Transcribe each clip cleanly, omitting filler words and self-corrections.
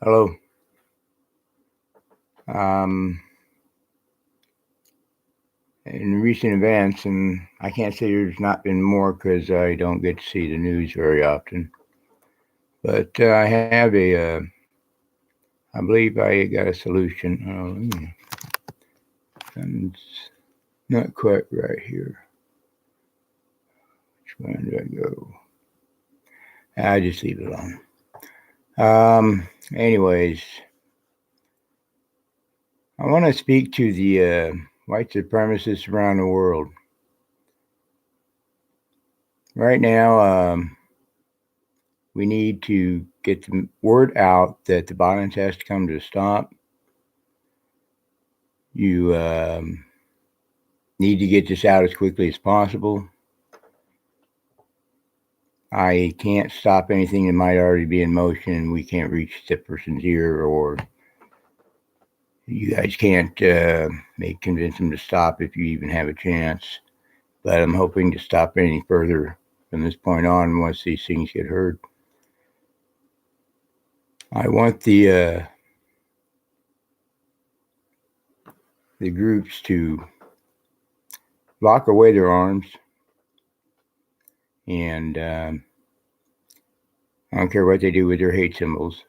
Hello. Um, in recent events, and I can't say there's not been more because I don't get to see the news very often, but I have I believe I got a solution. Something's not quite right here. Which one do I go? I just leave it alone. Anyways, I want to speak to the white supremacists around the world. Right now, we need to get the word out that the violence has to come to a stop. You need to get this out as quickly as possible. I can't stop anything that might already be in motion. We can't reach the person's ear, or you guys can't convince them to stop if you even have a chance. But I'm hoping to stop any further from this point on once these things get heard. I want the groups to lock away their arms, and I don't care what they do with their hate symbols.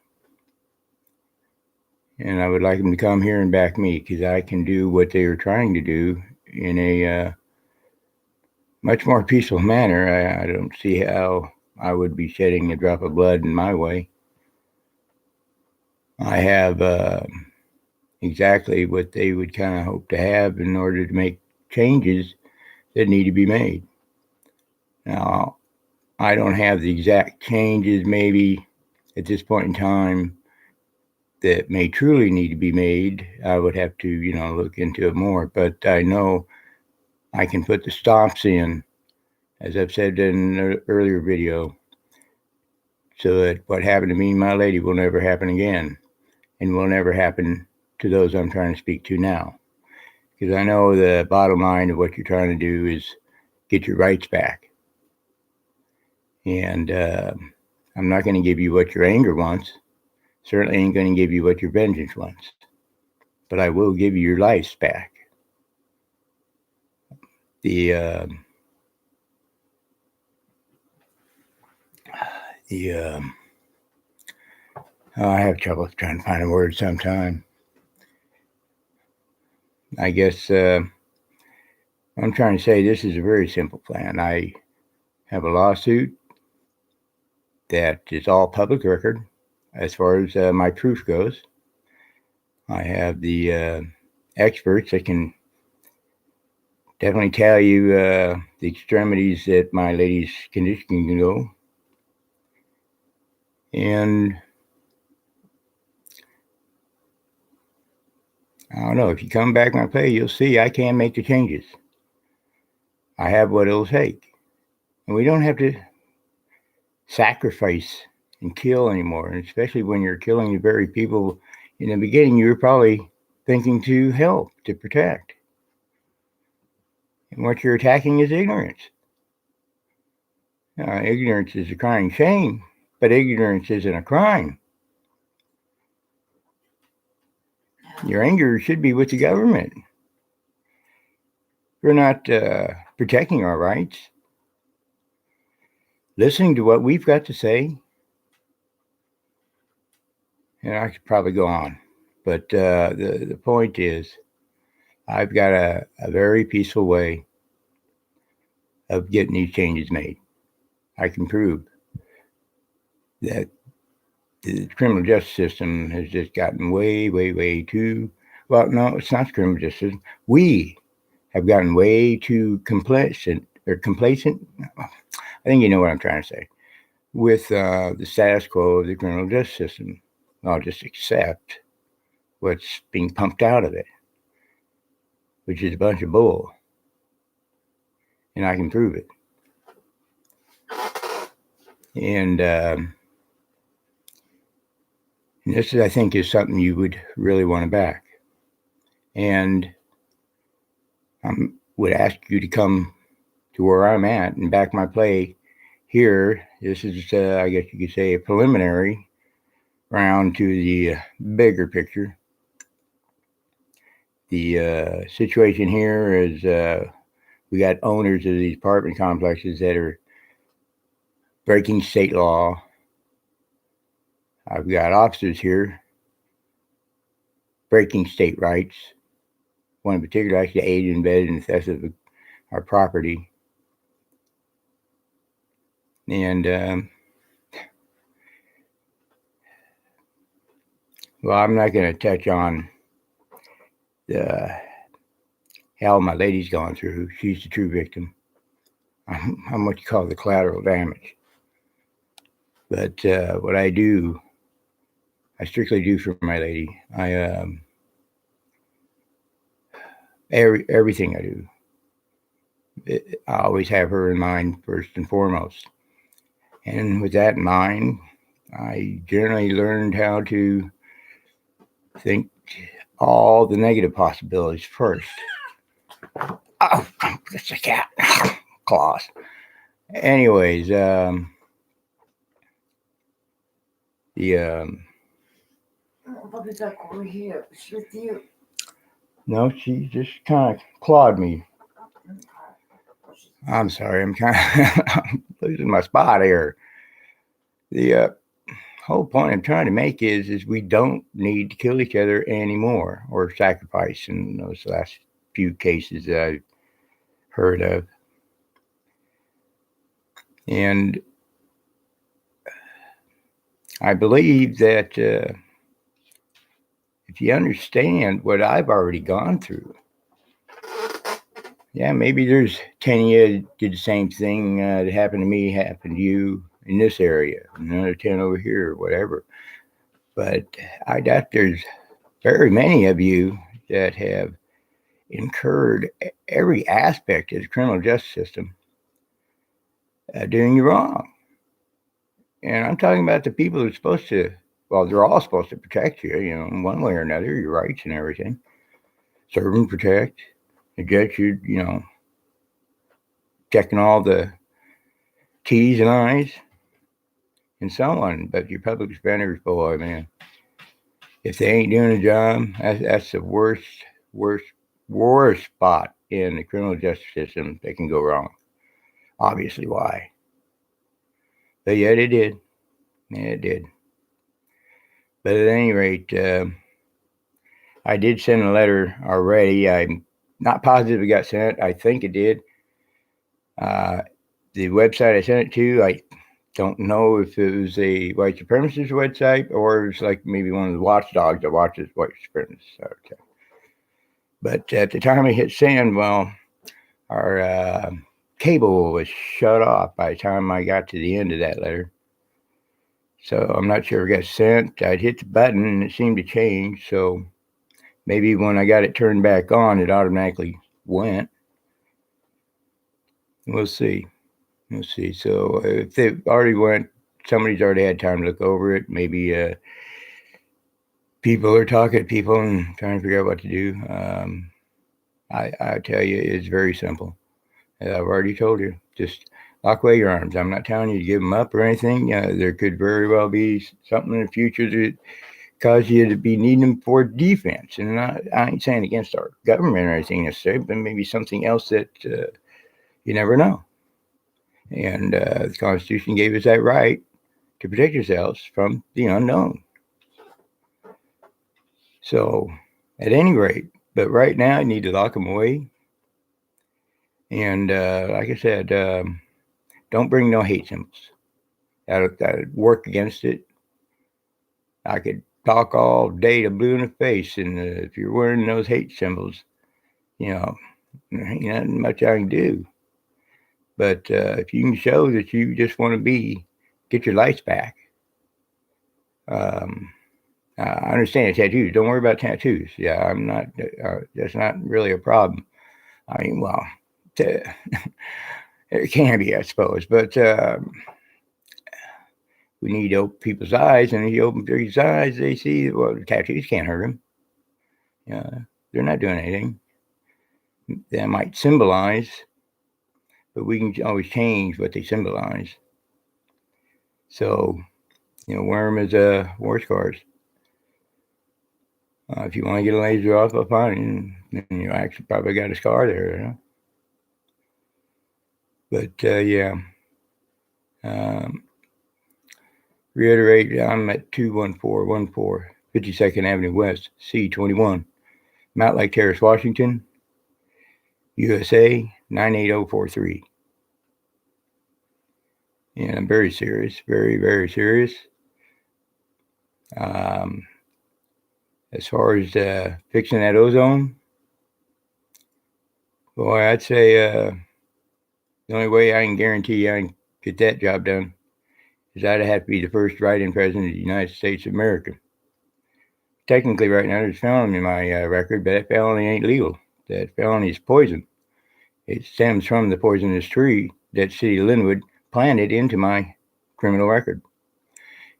And I would like them to come here and back me, because I can do what they are trying to do in a much more peaceful manner. I don't see how I would be shedding a drop of blood in my way. I have exactly what they would kind of hope to have in order to make changes that need to be made. Now, I don't have the exact changes maybe at this point in time that may truly need to be made. I would have to, look into it more, but I know I can put the stops in, as I've said in an earlier video, so that what happened to me and my lady will never happen again, and will never happen to those I'm trying to speak to now. Because I know the bottom line of what you're trying to do is get your rights back. And I'm not going to give you what your anger wants. Certainly ain't going to give you what your vengeance wants. But I will give you your lives back. The I have trouble trying to find a word sometime. I guess I'm trying to say this is a very simple plan. I have a lawsuit that is all public record as far as my proof goes. I have the experts that can definitely tell you the extremities that my lady's condition can go. And I don't know, if you come back my play, you'll see I can make the changes. I have what it'll take. And we don't have to sacrifice and kill anymore. And especially when you're killing the very people in the beginning you were probably thinking to help, to protect. And what you're attacking is ignorance. Ignorance is a crying shame, but ignorance isn't a crime. Your anger should be with the government. We're not protecting our rights. Listening to what we've got to say. And I could probably go on. But the point is, I've got a very peaceful way of getting these changes made. I can prove that the criminal justice system has just gotten way, way, way too, well, no, it's not the criminal justice system. We have gotten way too complacent. I think you know what I'm trying to say. With the status quo of the criminal justice system. I'll just accept what's being pumped out of it, which is a bunch of bull. And I can prove it. And this, I think, is something you would really want to back. And I would ask you to come to where I'm at and back my play here. This is, I guess you could say, a preliminary around to the bigger picture. The situation here is we got owners of these apartment complexes that are breaking state law. I've got officers here breaking state rights. One in particular actually aided and abetted in the theft of our property. And, well, I'm not going to touch on the hell my lady's gone through. She's the true victim. I'm what you call the collateral damage. But what I do, I strictly do for my lady. Everything I do, I always have her in mind first and foremost. And with that in mind, I generally learned how to think all the negative possibilities first. Oh, that's a cat. Claws. Anyways, the I'll be back over here. It's with you. no, she just kind of clawed me. I'm sorry, I'm kind of losing my spot here. The whole point I'm trying to make is we don't need to kill each other anymore or sacrifice in those last few cases that I've heard of. And I believe that if you understand what I've already gone through, yeah, maybe there's 10 years did the same thing that happened to me, happened to you in this area, another 10 over here, or whatever. But I doubt there's very many of you that have incurred every aspect of the criminal justice system doing you wrong. And I'm talking about the people who are supposed to, well, they're all supposed to protect you, in one way or another, your rights and everything. Serve and protect. The judge should, checking all the T's and I's and so on. But your public defenders, boy, man, if they ain't doing a job, that's the worst spot in the criminal justice system that can go wrong. Obviously, why? But yet it did. Yeah, it did. But at any rate, I did send a letter already. I'm not positive it got sent. I think it did. The website I sent it to, I don't know if it was a white supremacist website or it's like maybe one of the watchdogs that watches white supremacists. Okay. But at the time I hit send, well, our cable was shut off by the time I got to the end of that letter. So I'm not sure if it got sent. I'd hit the button and it seemed to change. So maybe when I got it turned back on, it automatically went. We'll see. We'll see. So if they already went, somebody's already had time to look over it. Maybe people are talking to people and trying to figure out what to do. I tell you, it's very simple. I've already told you. Just lock away your arms. I'm not telling you to give them up or anything. There could very well be something in the future that cause you to be needing them for defense. And I ain't saying against our government or anything necessarily, but maybe something else that you never know. And the Constitution gave us that right to protect yourselves from the unknown. So, at any rate, but right now, you need to lock them away. And like I said, don't bring no hate symbols. That'd work against it. I could talk all day to blue in the face, and if you're wearing those hate symbols, there ain't nothing much I can do. But if you can show that you just want to get your lights back. I understand tattoos. Don't worry about tattoos. Yeah, I'm not. That's not really a problem. I mean, well, it can be, I suppose, but we need to open people's eyes, and if you open people's eyes, they see well, the tattoos can't hurt them. They're not doing anything. They might symbolize, but we can always change what they symbolize. So, wear them as war scars. If you want to get a laser off, fine. Then you actually probably got a scar there. But yeah. Um, Reiterate, I'm at 21414 52nd Avenue West, C21, Mount Lake Terrace, Washington, USA 98043. And I'm very serious, very, very serious. Um, as far as fixing that ozone, boy, I'd say the only way I can guarantee I can get that job done is I'd have to be the first write-in president of the United States of America. Technically, right now, there's felony in my record, but that felony ain't legal. That felony is poison. It stems from the poisonous tree that City of Linwood planted into my criminal record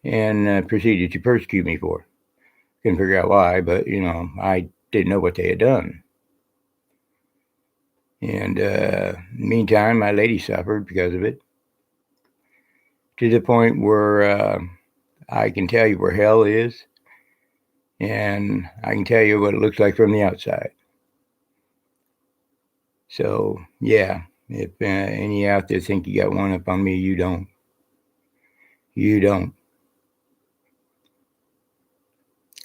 and proceeded to persecute me for. Couldn't figure out why, but I didn't know what they had done. And meantime, my lady suffered because of it, to the point where I can tell you where hell is, and I can tell you what it looks like from the outside. So, yeah, if any out there think you got one up on me, you don't. You don't.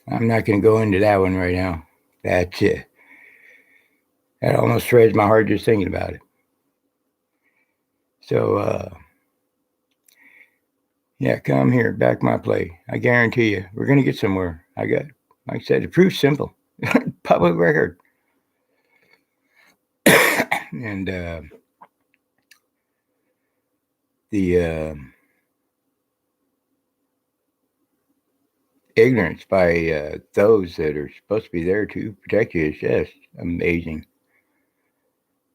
I'm not going to go into that one right now. That's it. That almost shreds my heart just thinking about it. So, yeah, come here, back my play. I guarantee you, we're going to get somewhere. Like I said, the proof's simple. Public record. And the ignorance by those that are supposed to be there to protect you is just amazing.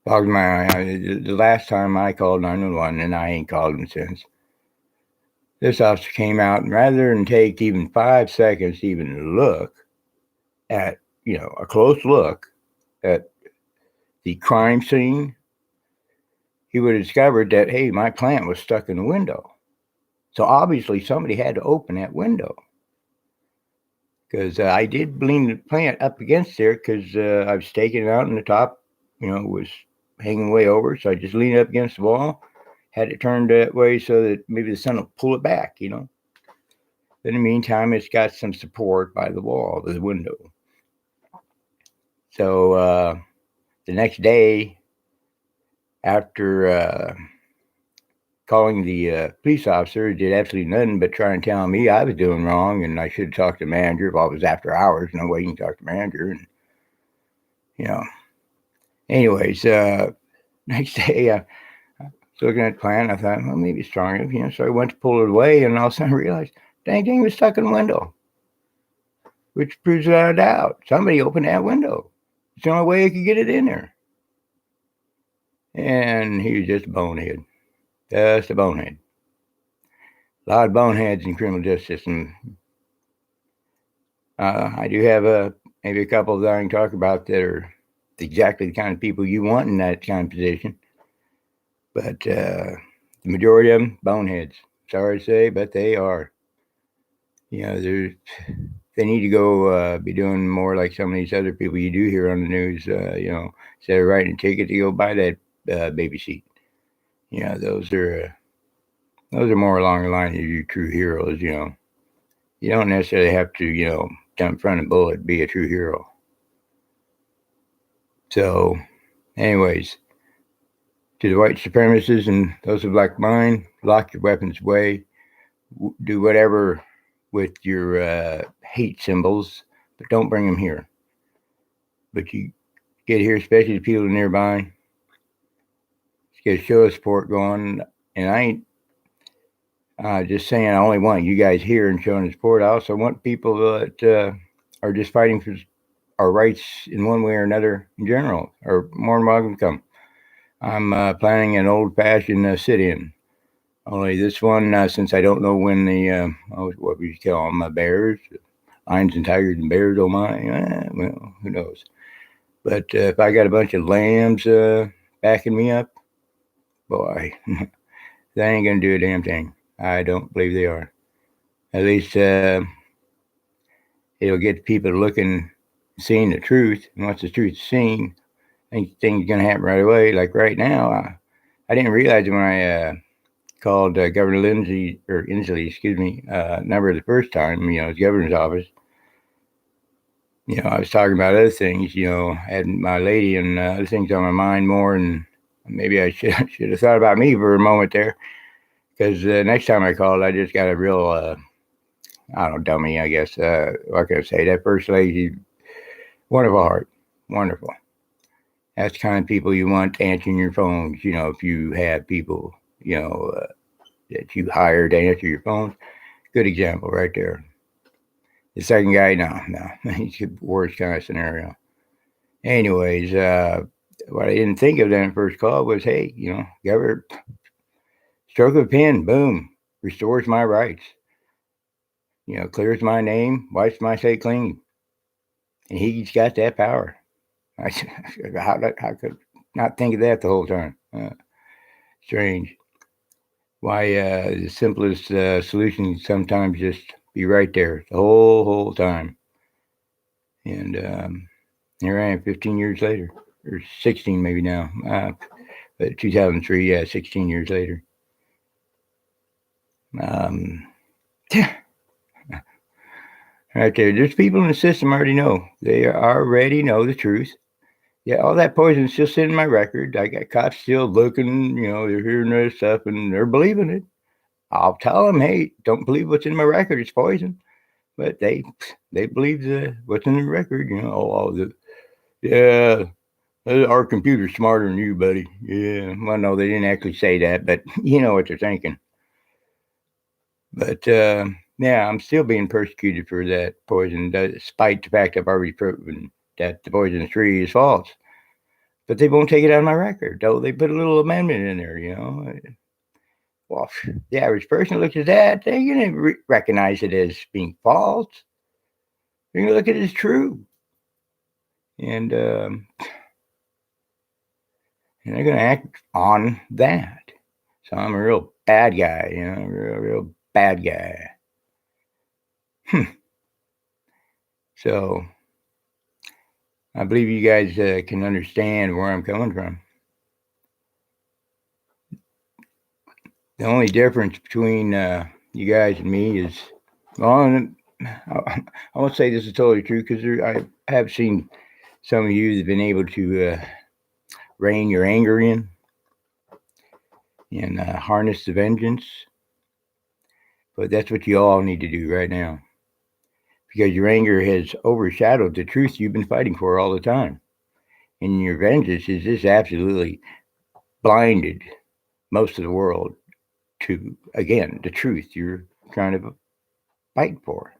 Bogged my eye. The last time I called 911, and I ain't called them since, this officer came out, and rather than take even 5 seconds to even look at, a close look at the crime scene, he would have discovered that, hey, my plant was stuck in the window. So obviously somebody had to open that window. Because I did lean the plant up against there because I was staking it out, and the top, was hanging way over. So I just leaned it up against the wall, had it turned that way so that maybe the sun will pull it back. But in the meantime, it's got some support by the wall, the window. So the next day, after calling the police officer, did absolutely nothing but try and tell me I was doing wrong and I should have talked to the manager. If it was after hours, no way you can talk to the manager. And, anyways, next day, I was looking at the plan. I thought, well, maybe it's strong enough, so I went to pull it away, and all of a sudden I realized, dang thing was stuck in the window, which proves without a doubt somebody opened that window. It's the only way I could get it in there. And he was just a bonehead. Just a bonehead. A lot of boneheads in criminal justice system. I do have maybe a couple that I can talk about that are exactly the kind of people you want in that kind of position. But the majority of them, boneheads. Sorry to say, but they are. They need to go be doing more like some of these other people you do hear on the news. Instead of writing a ticket to go buy that baby seat. Those are more along the line of your true heroes. You don't necessarily have to jump in front of a bullet, be a true hero. So, anyways, to the white supremacists and those of like mine, lock your weapons away. Do whatever with your hate symbols, but don't bring them here. But you get here, especially the people nearby. Let's get a show of support going. And I ain't just saying I only want you guys here and showing support. I also want people that are just fighting for our rights in one way or another in general, or more than welcome to come. I'm planning an old-fashioned sit-in. Only this one, since I don't know when the, what we call them, bears, lions and tigers and bears, oh my, well, who knows. But if I got a bunch of lambs backing me up, boy, they ain't going to do a damn thing. I don't believe they are. At least it'll get people looking, seeing the truth. And once the truth is seen, I think things are going to happen right away. Like right now, I didn't realize it when I called Governor Inslee, excuse me, number the first time, his governor's office. I was talking about other things, had my lady and other things on my mind more, and maybe I should have thought about me for a moment there, because next time I called, I just got a real, I don't know, dummy, I guess. What can I say? That first lady, wonderful heart, wonderful. That's the kind of people you want answering your phones. If you have people, that you hire to answer your phones, good example right there. The second guy, no, he's the worst kind of scenario. Anyways, what I didn't think of then first call was, hey, Governor, stroke of a pen, boom, restores my rights. Clears my name, wipes my slate clean, and he's got that power. I how could not think of that the whole time? Strange. Why the simplest solution sometimes just be right there the whole time. And here I am 15 years later, or 16 maybe now. 2003, yeah, 16 years later. Um, right there, there's people in the system already know. They already know the truth. Yeah, all that poison is still sitting in my record. I got cops still looking, they're hearing this stuff and they're believing it. I'll tell them, hey, don't believe what's in my record. It's poison. But they believe what's in the record. Yeah, our computer's smarter than you, buddy. Yeah, well, no, they didn't actually say that, but you know what they're thinking. But yeah, I'm still being persecuted for that poison, despite the fact I've already proven that the poison tree is false. But they won't take it out of my record, though they put a little amendment in there. Well, the average person looks at that, they're going to recognize it as being false. They're going to look at it as true. And they're going to act on that. So I'm a real bad guy, real bad guy. So I believe you guys can understand where I'm coming from. The only difference between you guys and me is, well, I won't say this is totally true because I have seen some of you that have been able to rein your anger in and harness the vengeance. But that's what you all need to do right now, because your anger has overshadowed the truth you've been fighting for all the time. And your vengeance is just absolutely blinded most of the world to, again, the truth you're trying to fight for.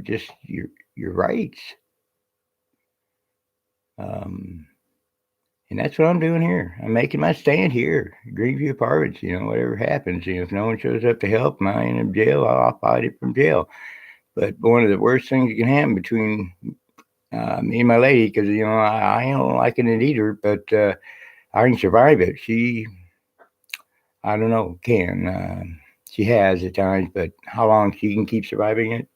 Just your rights. And that's what I'm doing here. I'm making my stand here, Greenview Apartments. Whatever happens, if no one shows up to help, I end up jail, I'll fight it from jail. But one of the worst things that can happen between me and my lady, because I don't like it either, but I can survive it. She, I don't know, can. She has at times, but how long she can keep surviving it,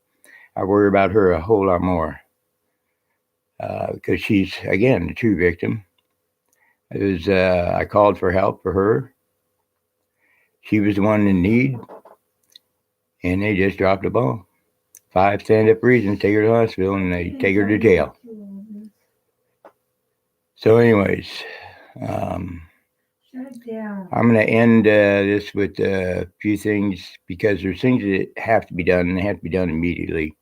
I worry about her a whole lot more, because she's, again, the true victim. I called for help for her. She was the one in need, and they just dropped the ball. 5 stand-up reasons, take her to the hospital, and they take her to jail. So anyways, I'm going to end this with a few things, because there's things that have to be done, and they have to be done immediately.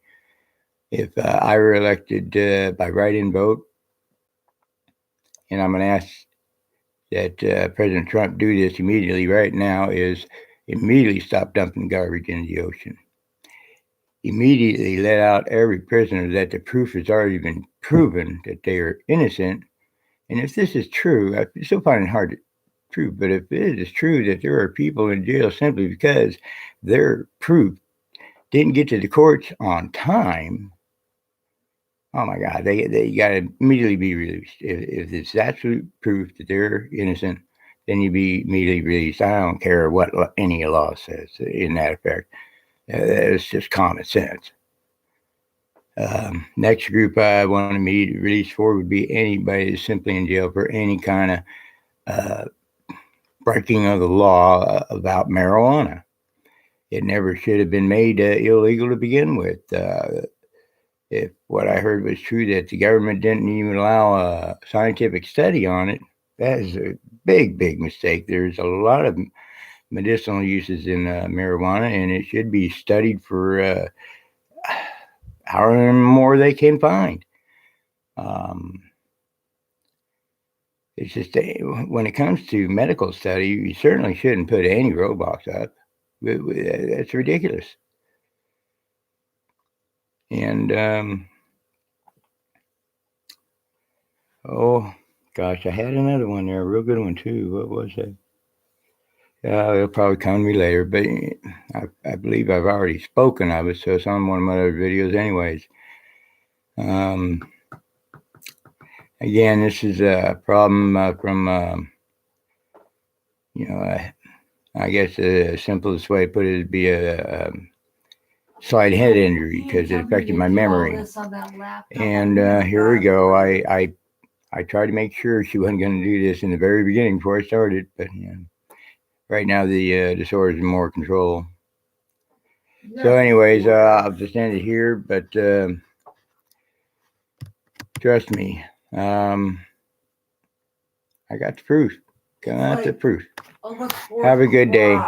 If I were elected by write-in vote, and I'm going to ask that President Trump do this immediately right now, is immediately stop dumping garbage into the ocean. Immediately let out every prisoner that the proof has already been proven that they are innocent. And if this is true, I still find it hard to prove, but if it is true that there are people in jail simply because their proof didn't get to the courts on time, oh my God, they got to immediately be released. If it's absolute proof that they're innocent, then you be immediately released. I don't care what any law says in that effect. It's just common sense. Next group I want to meet release for would be anybody that's simply in jail for any kind of uh, breaking of the law about marijuana. It never should have been made illegal to begin with. If what I heard was true, that the government didn't even allow a scientific study on it, that is a big, big mistake. There's a lot of medicinal uses in marijuana, and it should be studied for however more they can find. It's just when it comes to medical study, you certainly shouldn't put any roadblocks up. That's ridiculous. And oh gosh, I had another one there, a real good one too. What was that? It'll probably come to me later, but I believe I've already spoken of it, so it's on one of my other videos, anyways. Um, Again, this is a problem from you know, I guess the simplest way to put it would be a slight head injury because it affected my memory. And here we go. I tried to make sure she wasn't going to do this in the very beginning before I started, but right now the disorder is in more control. So, anyways, I'll just end it here. But trust me, I got the proof. Got the proof. Have a good day.